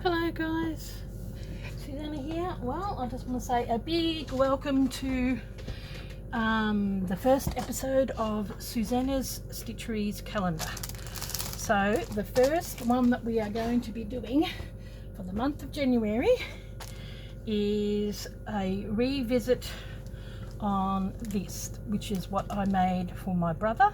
Hello guys, Susanna here. Well, I just want to say a big welcome to the first episode of Susanna's Stitcheries calendar. So the first one that we are going to be doing for the month of January is a revisit on this, which is what I made for my brother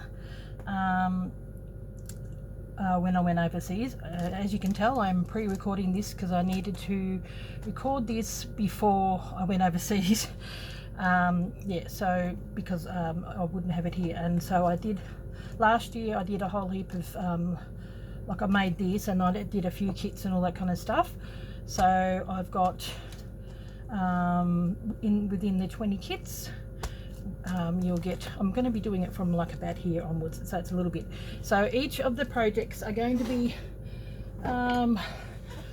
when I went overseas. As you can tell, I'm pre-recording this because I needed to record this before I went overseas. So because I wouldn't have it here, and so I did last year. I did a whole heap of like I made this and I did a few kits and all that kind of stuff. So I've got within the 20 kits you'll get, I'm going to be doing it from like about here onwards, so it's a little bit. So each of the projects are going to be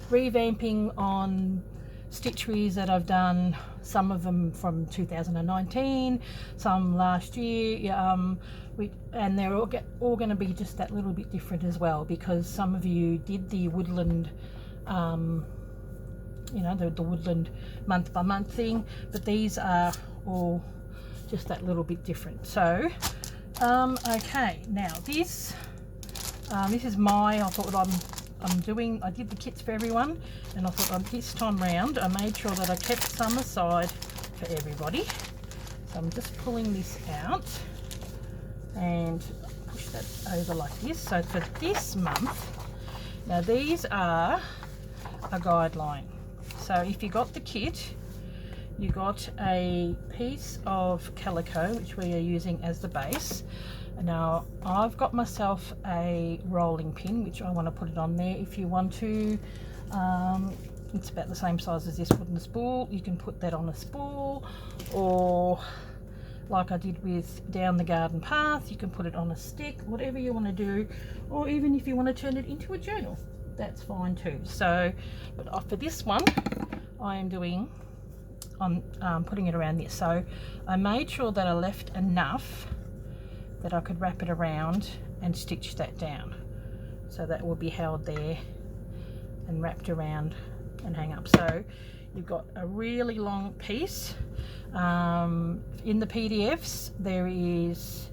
revamping on stitcheries that I've done, some of them from 2019, some last year, and they're all going to be just that little bit different as well, because some of you did the woodland the woodland month by month thing, but these are all just that little bit different. So okay, now this is I thought I did the kits for everyone, and I thought this time round I made sure that I kept some aside for everybody. So I'm just pulling this out and push that over like this. So for this month, now these are a guideline. So if you got the kit, you got a piece of calico which we are using as the base. Now I've got myself a rolling pin which I want to put it on there. If you want to, it's about the same size as this wooden spool. You can put that on a spool, or like I did with down the garden path, you can put it on a stick, whatever you want to do, or even if you want to turn it into a journal, that's fine too. So but for this one I am doing, I'm putting it around this. So I made sure that I left enough that I could wrap it around and stitch that down, so that will be held there and wrapped around and hang up. So you've got a really long piece. In the PDFs there is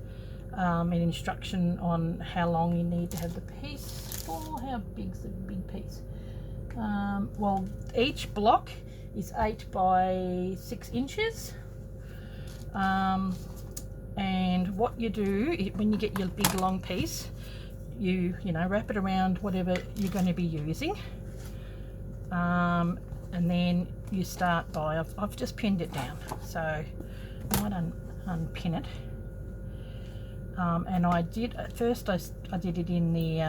an instruction on how long you need to have the piece for. How big's the big piece? Well, each block is 8 by 6 inches, and what you do when you get your big long piece, you wrap it around whatever you're going to be using, and then you start by, I've just pinned it down, so I might unpin it. And I did at first, I did it in the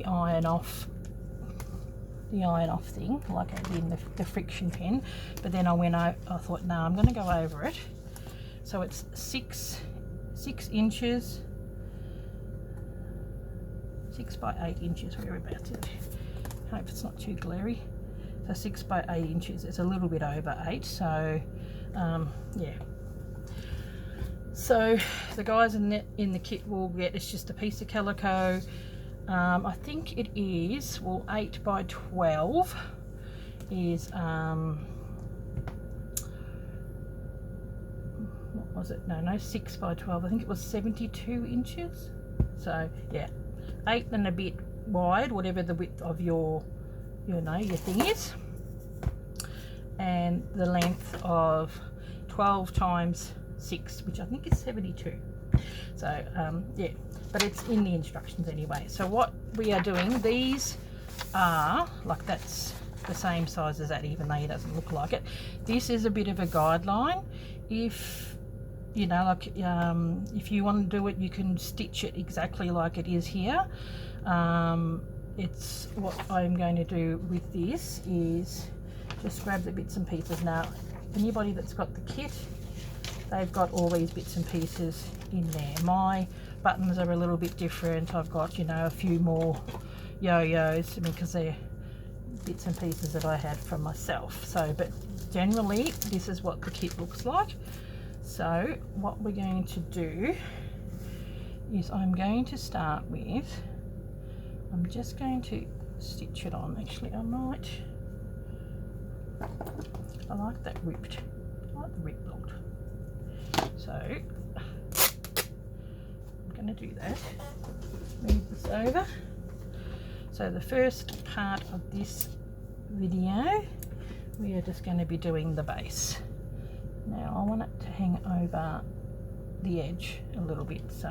iron off thing, like I did in the friction pen, but then I thought, no, I'm going to go over it. So it's 6 inches, 6 by 8 inches, whereabouts it. Hope it's not too glary. So 6 by 8 inches, it's a little bit over 8. So yeah. So the guys in the kit will get, it's just a piece of calico. I think it is, well, 8 by 12 is, what was it? No, 6 by 12. I think it was 72 inches. So yeah, 8 and a bit wide, whatever the width of your thing is, and the length of 12 times 6, which I think is 72. So yeah, but it's in the instructions anyway. So what we are doing, these are like, that's the same size as that, even though it doesn't look like it. This is a bit of a guideline. If if you want to do it, you can stitch it exactly like it is here. It's what I'm going to do with this is just grab the bits and pieces. Now anybody that's got the kit, they've got all these bits and pieces in there. My buttons are a little bit different. I've got a few more yo-yos, because they're bits and pieces that I had from myself. So but generally this is what the kit looks like. So what we're going to do is I'm going to start with, I'm just going to stitch it on. Actually, I might. I like that ripped. I like the rip blocked. So I'm going to do that. Move this over. So the first part of this video, we are just going to be doing the base. Now I want it to hang over the edge a little bit, so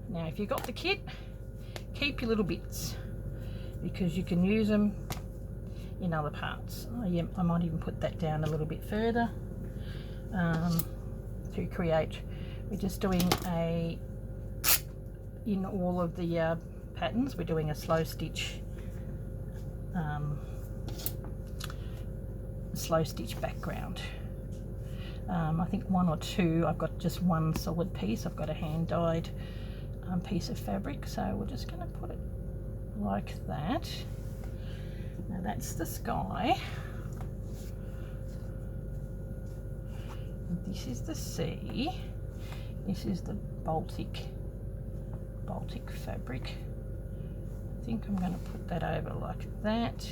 now if you've got the kit, keep your little bits because you can use them in other parts. I might even put that down a little bit further to create. We're just doing in all of the patterns, we're doing a slow stitch background. I think one or two, I've got just one solid piece. I've got a hand dyed piece of fabric, so we're just going to put it like that. Now that's the sky, this is the sea, this is the Baltic fabric. I think I'm going to put that over like that.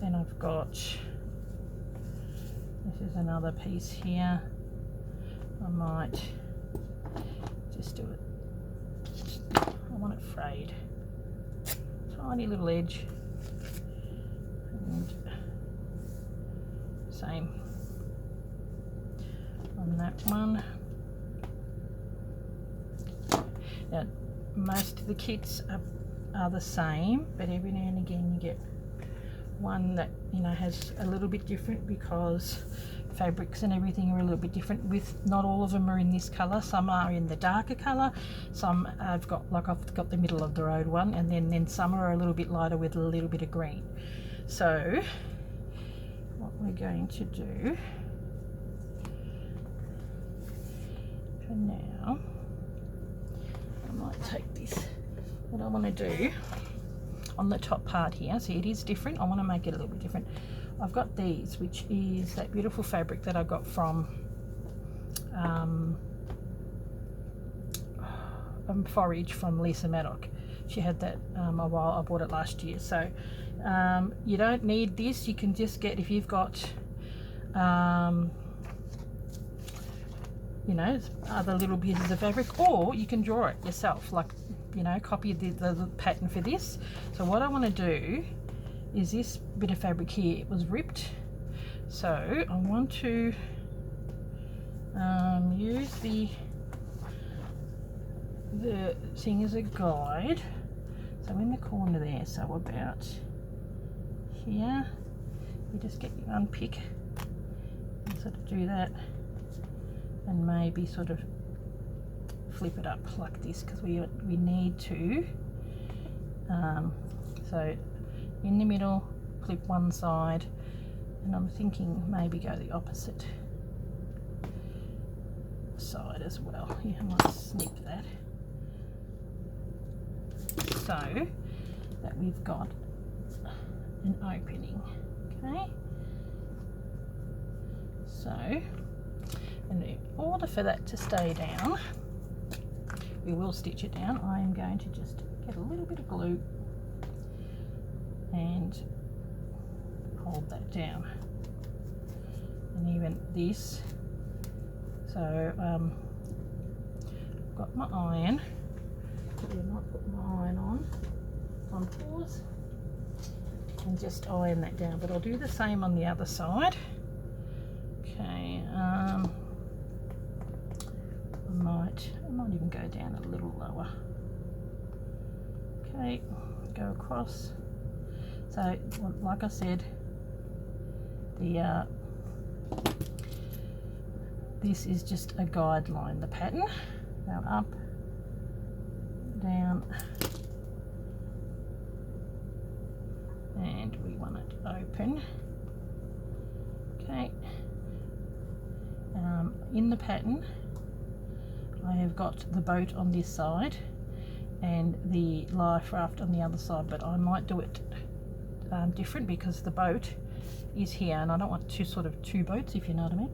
Then I've got, this is another piece here. I might just do it, I want it frayed. Tiny little edge. And same on that one. Now, most of the kits are the same, but every now and again you get one that, you know, has a little bit different because fabrics and everything are a little bit different. With not all of them are in this color, some are in the darker color, some I've got the middle of the road one, and then some are a little bit lighter with a little bit of green. So what we're going to do for now, I might take this, what I want to do on the top part here, see it is different, I want to make it a little bit different. I've got these, which is that beautiful fabric that I got from Forage from Lisa Maddock. She had that a while, I bought it last year. So you don't need this, you can just get, if you've got you know, other little pieces of fabric, or you can draw it yourself, like, you know, copy the pattern for this. So what I want to do is this bit of fabric here, it was ripped, so I want to use the thing as a guide. So in the corner there, so about here, you just get your unpick and sort of do that, and maybe sort of flip it up like this, because we need to so in the middle, flip one side, and I'm thinking maybe go the opposite side as well. Yeah, I might snip that so that we've got an opening. Okay, so in order for that to stay down, we will stitch it down. I am going to just get a little bit of glue and hold that down, and even this. So I've got my iron. I might put my iron on pause and just iron that down, but I'll do the same on the other side. Okay, I might even go down a little lower. Okay, go across. So like I said, the this is just a guideline, the pattern. Now up, down, and we want it open. Okay, in the pattern I have got the boat on this side and the life raft on the other side, but I might do it different because the boat is here and I don't want two boats, if you know what I mean.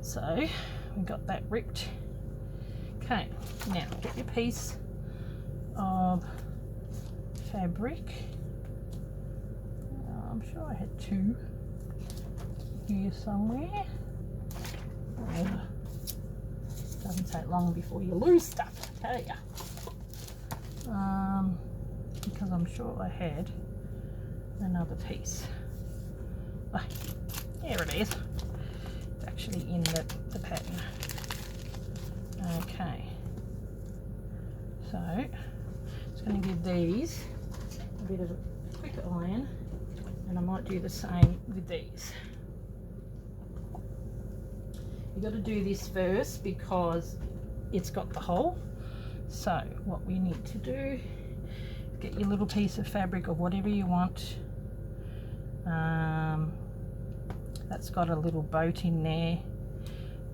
So we got that ripped Okay, now get your piece of fabric. I'm sure I had 2 here somewhere. Doesn't take long before you lose stuff, I tell ya. Because I'm sure I had another piece. Oh, here it is. It's actually in the pattern. Okay. So, just going to give these a bit of a quick iron, and I might do the same with these. You've got to do this first because it's got the hole. So what we need to do is get your little piece of fabric or whatever you want. That's got a little boat in there,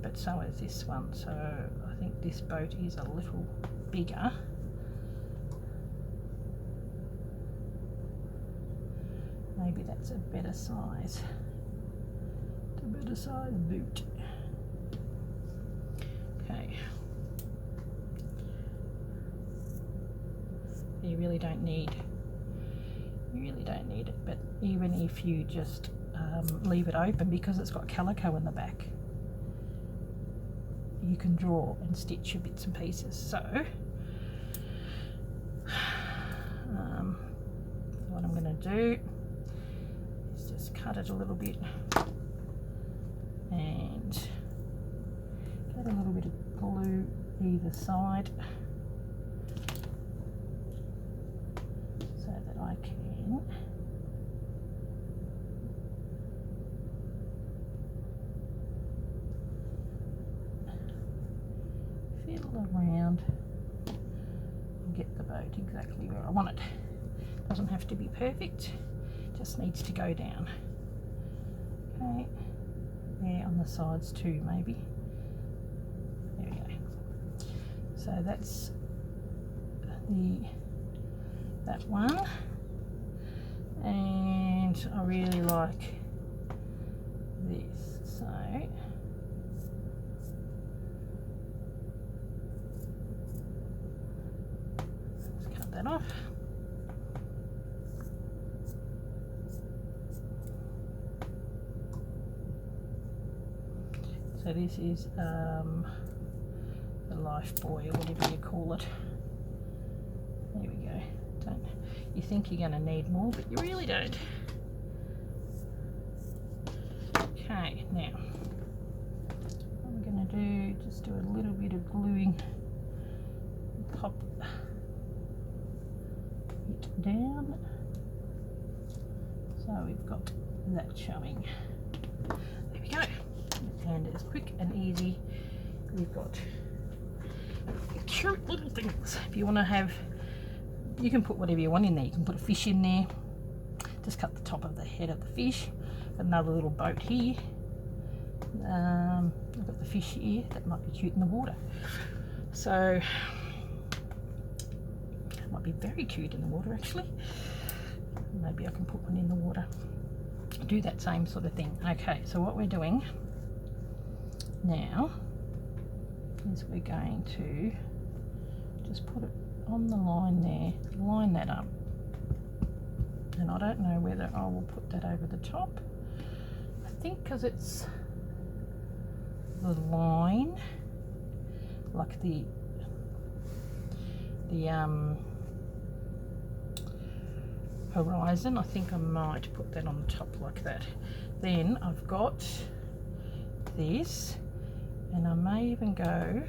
but so is this one. So I think this boat is a little bigger. Maybe that's a better size. It's a better size boot. Okay. You really don't need it, but even if you just leave it open, because it's got calico in the back, you can draw and stitch your bits and pieces. So what I'm going to do is just cut it a little bit and get a little bit of glue either side so that I can fiddle around and get the boat exactly where I want it. Doesn't have to be perfect, just needs to go down. Okay, there on the sides too, maybe. There we go. So that's that one, and I really like this. So let's cut that off. So this is the life buoy, or whatever you call it. There we go. You think you're going to need more, but you really don't. Okay, now what I'm going to do, just do a little bit of gluing, pop it down so we've got that showing. There we go. And it's quick and easy. We've got cute little things. If you want to have, you can put whatever you want in there. You can put a fish in there. Just cut the top of the head of the fish. Another little boat here. I've got the fish here. That might be cute in the water. So it might be very cute in the water actually. Maybe I can put one in the water. Do that same sort of thing. Okay, so what we're doing now is we're going to just put it on the line there, line that up, and I don't know whether I will put that over the top. I think because it's the line, like the horizon, I think I might put that on the top like that. Then I've got this, and I may even go,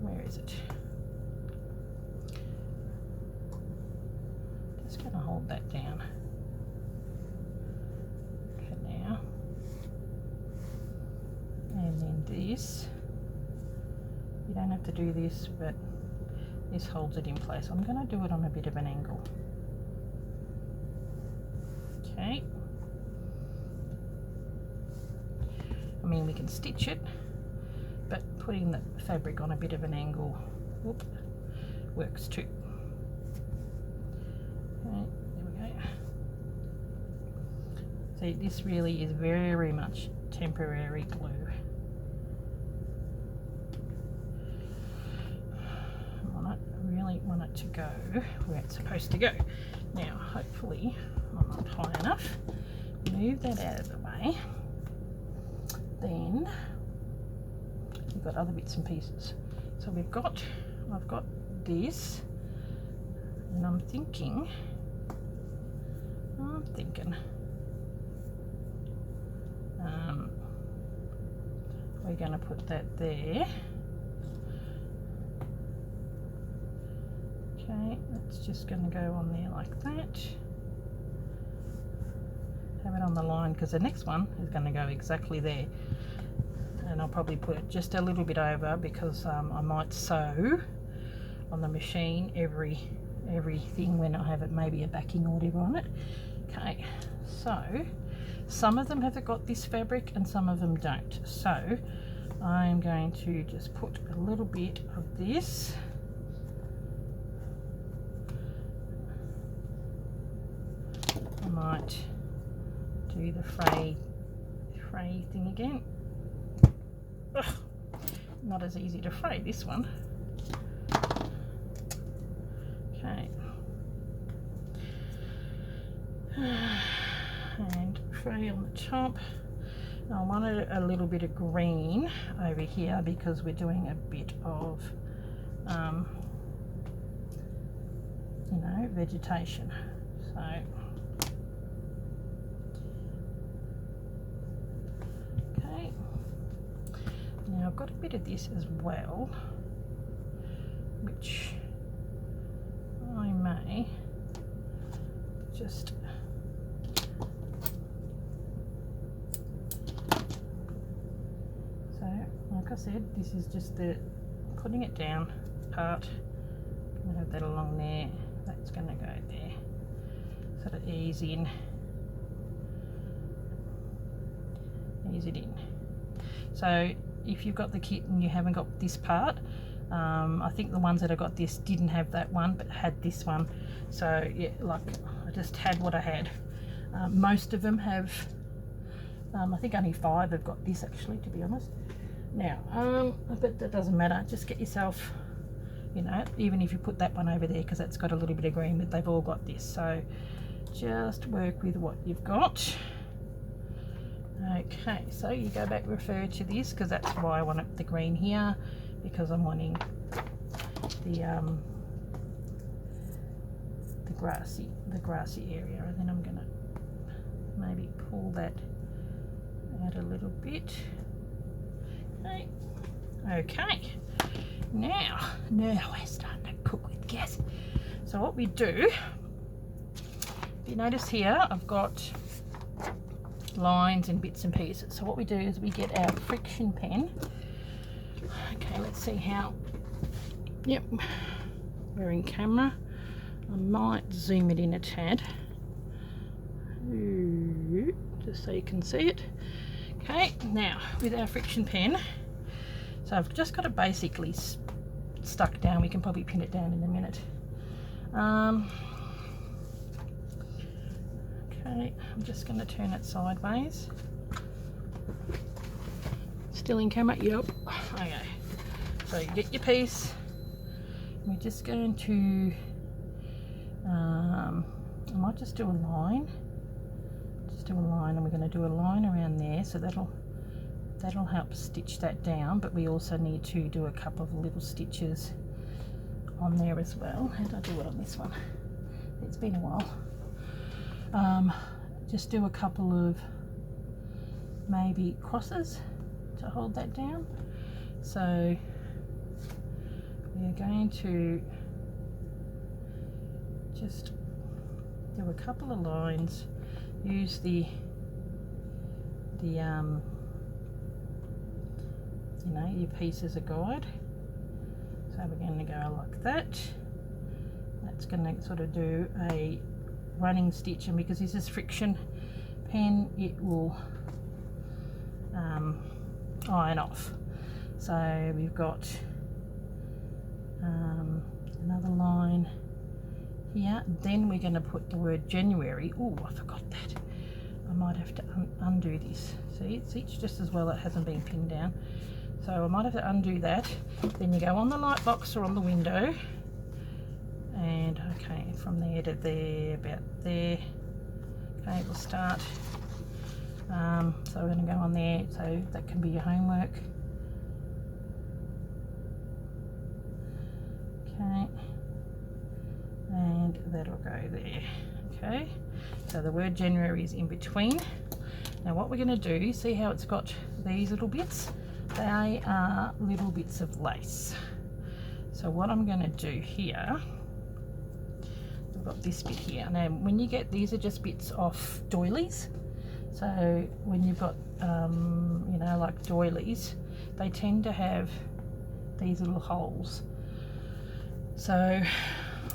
where is it? Just going to hold that down for now. And then this, you don't have to do this, but this holds it in place. I'm going to do it on a bit of an angle. Okay. I mean, we can stitch it, but putting the fabric on a bit of an angle, whoop, works too. Okay, there we go. See, this really is very much temporary glue. it to go where it's supposed to go. Now, hopefully I'm not high enough. Move that out of the way. Then we've got other bits and pieces. So I've got this, and I'm thinking we're going to put that there. Okay, that's just going to go on there like that. Have it on the line because the next one is going to go exactly there. And I'll probably put it just a little bit over because I might sew on the machine everything when I have it, maybe a backing or whatever on it. Okay, so some of them have got this fabric and some of them don't. So I'm going to just put a little bit of this. I might do the fray thing again. Ugh, not as easy to fray this one. Okay. And fray on the top. I wanted a little bit of green over here because we're doing a bit of you know, vegetation. So okay, now I've got a bit of this as well, which I may just like I said, this is just the putting it down part. I'm going to have that along there. That's going to go there. Sort of ease it in. So if you've got the kit and you haven't got this part, I think the ones that I got this didn't have that one but had this one. So yeah, like I just had what I had. Most of them have, I think only 5 have got this actually, to be honest. Now, but that doesn't matter. Just get yourself, you know, even if you put that one over there because that's got a little bit of green, but they've all got this. So just work with what you've got. Okay, so you go back, refer to this because that's why I want the green here, because I'm wanting the grassy area, and then I'm gonna maybe pull that out a little bit. Okay, now we're starting to cook with gas. So what we do, if you notice here, I've got lines and bits and pieces. So what we do is we get our friction pen. Okay, let's see how, yep, we're in camera. I might zoom it in a tad, just so you can see it. Okay, now with our friction pen, so I've just got it basically stuck down. We can probably pin it down in a minute. Okay, I'm just going to turn it sideways. Still in camera? Yep. Okay, so you get your piece. We're just going to, I might just do a line. And we're going to do a line around there, so that'll help stitch that down, but we also need to do a couple of little stitches on there as well. How do I do it on this one? It's been a while. Just do a couple of maybe crosses to hold that down. So we're going to just do a couple of lines. Use the you know, your piece as a guide. So we're going to go like that. That's going to sort of do a running stitch, and because this is friction pen, it will iron off. So we've got another line here. Then we're going to put the word January. Oh, I forgot that. I might have to undo this. See, it's each just as well, it hasn't been pinned down. So I might have to undo that. Then you go on the light box or on the window and okay, from there to there, about there. Okay, we'll start. So we're going to go on there, so that can be your homework. Okay, and that'll go there. Okay, so the word January is in between. Now what we're going to do, see how it's got these little bits? They are little bits of lace. So what I'm going to do here, I've got this bit here. Now when you get, these are just bits off doilies. So when you've got, you know, like doilies, they tend to have these little holes. So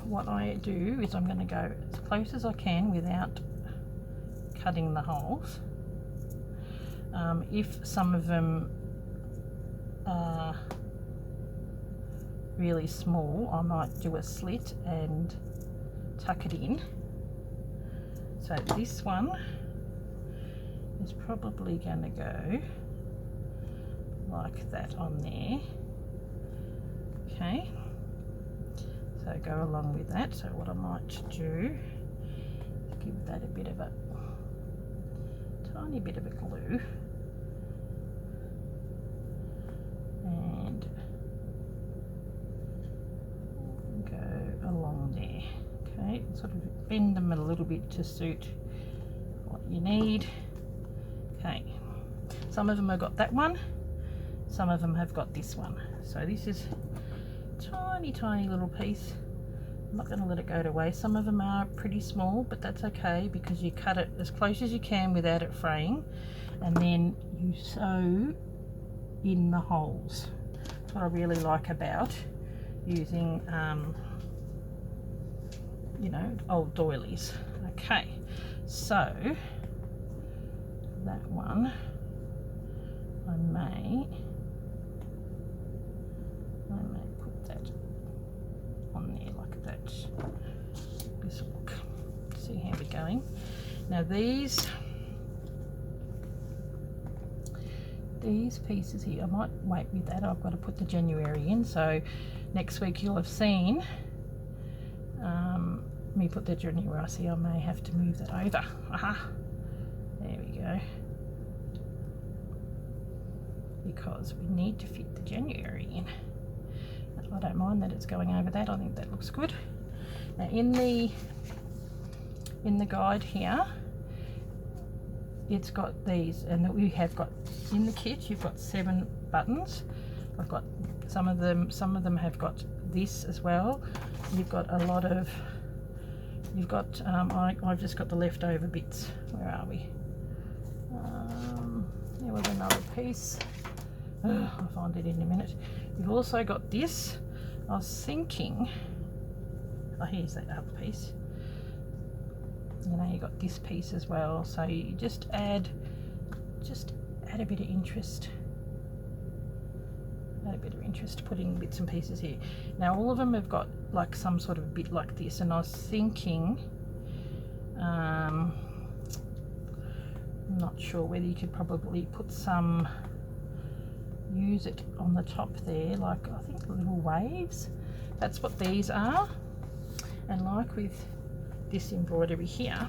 what I do is I'm going to go as close as I can without cutting the holes. If some of them are really small, I might do a slit and tuck it in. So this one is probably going to go like that on there. Okay, so go along with that. So what I might do is give that a bit of a tiny bit of a glue and go along there. Okay, sort of bend them a little bit to suit what you need. Okay, some of them have got that one, some of them have got this one. So this is tiny little piece. I'm not going to let it go to waste. Some of them are pretty small, but that's okay because you cut it as close as you can without it fraying, and then you sew in the holes. That's what I really like about using you know, old doilies. Okay, so that one I may put that on there like that. This will look, see how we're going. Now these pieces here, I might wait with that. I've got to put the January in, so next week you'll have seen me put the January. I see I may have to move that over. Aha, there we go, because we need to fit the January in. I don't mind that it's going over that. I think that looks good. Now in the guide here, it's got these, and we have got in the kit, you've got 7 buttons. I've got some of them have got this as well. You've got a lot of, you've got I've just got the leftover bits. Where are we? There was another piece. I'll find it in a minute. You've also got this. I was thinking, oh, here's that other piece. You know, you got this piece as well, so you just add a bit of interest. Add a bit of interest putting bits and pieces here. Now all of them have got like some sort of bit like this, and I was thinking, I'm not sure whether you could probably put some, use it on the top there, like I think little waves. That's what these are. And like with this embroidery here,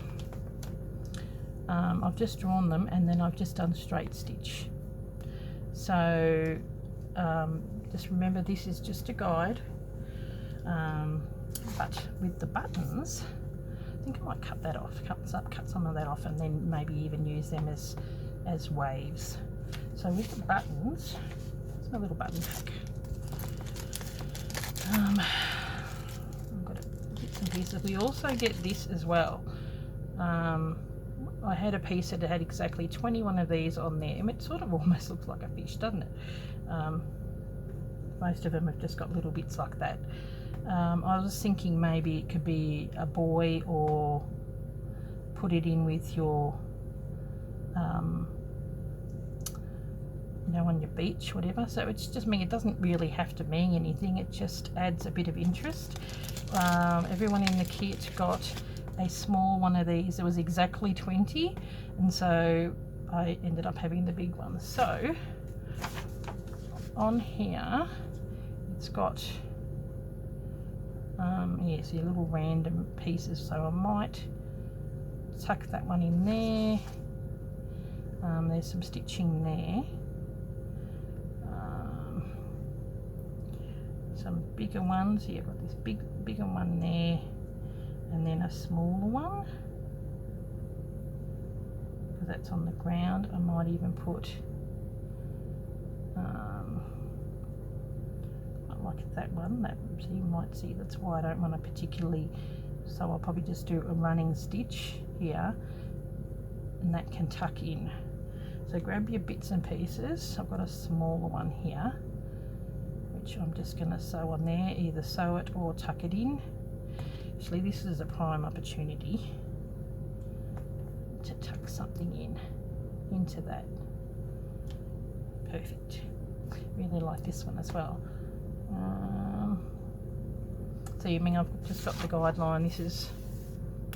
I've just drawn them and then I've just done straight stitch. So just remember, this is just a guide, but with the buttons, I think I might cut that off, cut some of that off, and then maybe even use them as waves. So with the buttons, it's a little button pack. I've got bits and pieces. We also get this as well. I had a piece that had exactly 21 of these on there, and it sort of almost looks like a fish, doesn't it? Most of them have just got little bits like that. I was thinking maybe it could be a buoy, or put it in with your you know, on your beach, whatever. So it's just me, it doesn't really have to mean anything, it just adds a bit of interest. Everyone in the kit got a small one of these. There was exactly 20, and so I ended up having the big one. So on here it's got yeah, see little random pieces, so I might tuck that one in there. There's some stitching there. Some bigger ones. Yeah, I've got this bigger one there, and then a smaller one, because that's on the ground. I might even put like that one. That, so you might see, that's why I don't want to particularly, so I'll probably just do a running stitch here, and that can tuck in. So grab your bits and pieces. I've got a smaller one here, which I'm just going to sew on there, either sew it or tuck it in. Actually, this is a prime opportunity to tuck something into that. Perfect. Really like this one as well. So you mean I've just got the guideline. This is,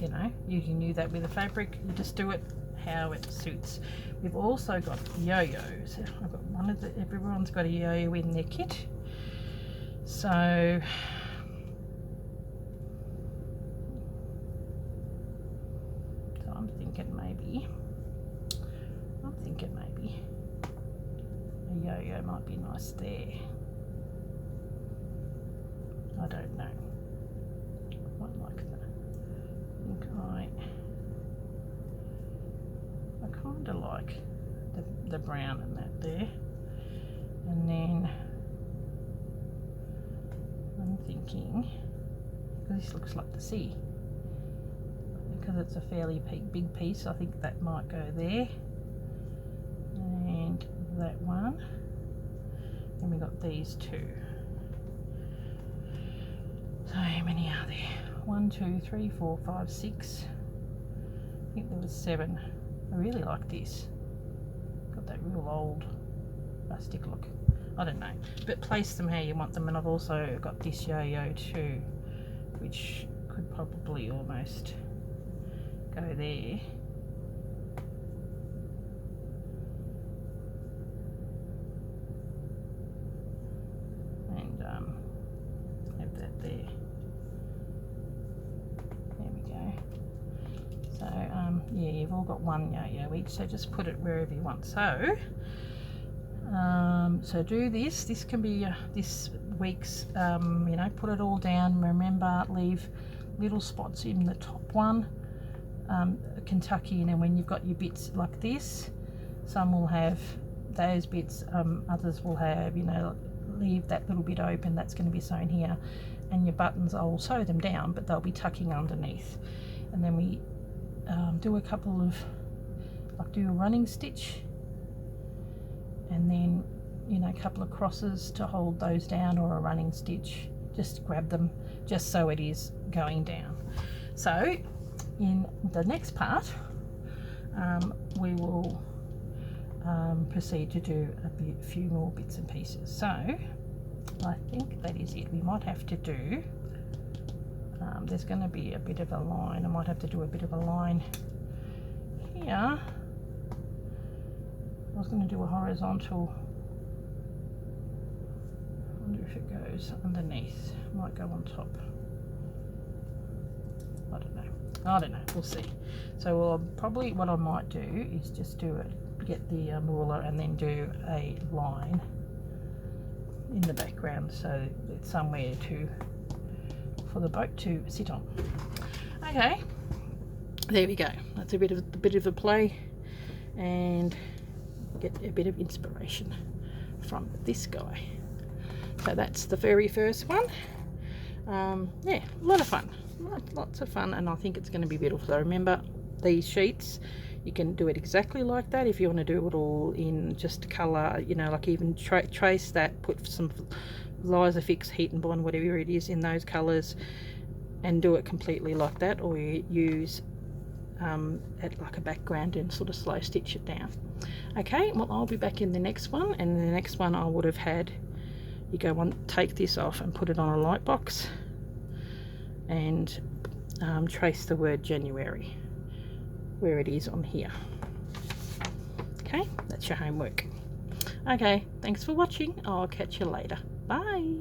you know, you can do that with the fabric. You just do it how it suits. We've also got yo-yos. I've got one of the, everyone's got a yo-yo in their kit. So I'm thinking maybe a yo-yo might be nice there. I don't know. Quite like that. I kind of like the brown and that there. And then I'm thinking, because this looks like the sea, because it's a fairly big piece, I think that might go there. And that one. Then we got these two. So how many are there? 1, 2, 3, 4, 5, 6. I think there was 7. I really like this. Got that real old rustic look. I don't know, but place them how you want them. And I've also got this yo-yo too, which could probably almost go there. And have that there. There we go. So yeah, you've all got one yo-yo each, so just put it wherever you want. So so do this. This can be this week's, you know, put it all down. Remember, leave little spots in the top one, Kentucky, and then when you've got your bits like this, some will have those bits, others will have, you know, leave that little bit open. That's going to be sewn here, and your buttons, I'll sew them down, but they'll be tucking underneath. And then we do a couple of, like, do a running stitch, and then, you know, a couple of crosses to hold those down, or a running stitch. Just grab them just so it is going down. So in the next part, we will proceed to do a few more bits and pieces. So I think that is it. We might have to do, there's going to be a bit of a line. I might have to do a bit of a line here. I was going to do a horizontal. I wonder if it goes underneath. Might go on top. I don't know. We'll see. So probably what I might do is just do it, get the ruler, and then do a line in the background, so it's somewhere for the boat to sit on. Okay, there we go. That's a bit of a play, and get a bit of inspiration from this guy. So that's the very first one. Yeah, a lot of fun, lots of fun, and I think it's going to be beautiful. So remember, these sheets, you can do it exactly like that. If you want to do it all in just colour, you know, like even trace that, put some Lisafix, heat and bond, whatever it is, in those colours, and do it completely like that, or you use at like a background and sort of slow stitch it down. Okay, well, I'll be back in the next one, and the next one I would have had, you go on, take this off and put it on a light box, and trace the word January where it is on here. Okay, that's your homework. Okay, thanks for watching. I'll catch you later. Bye.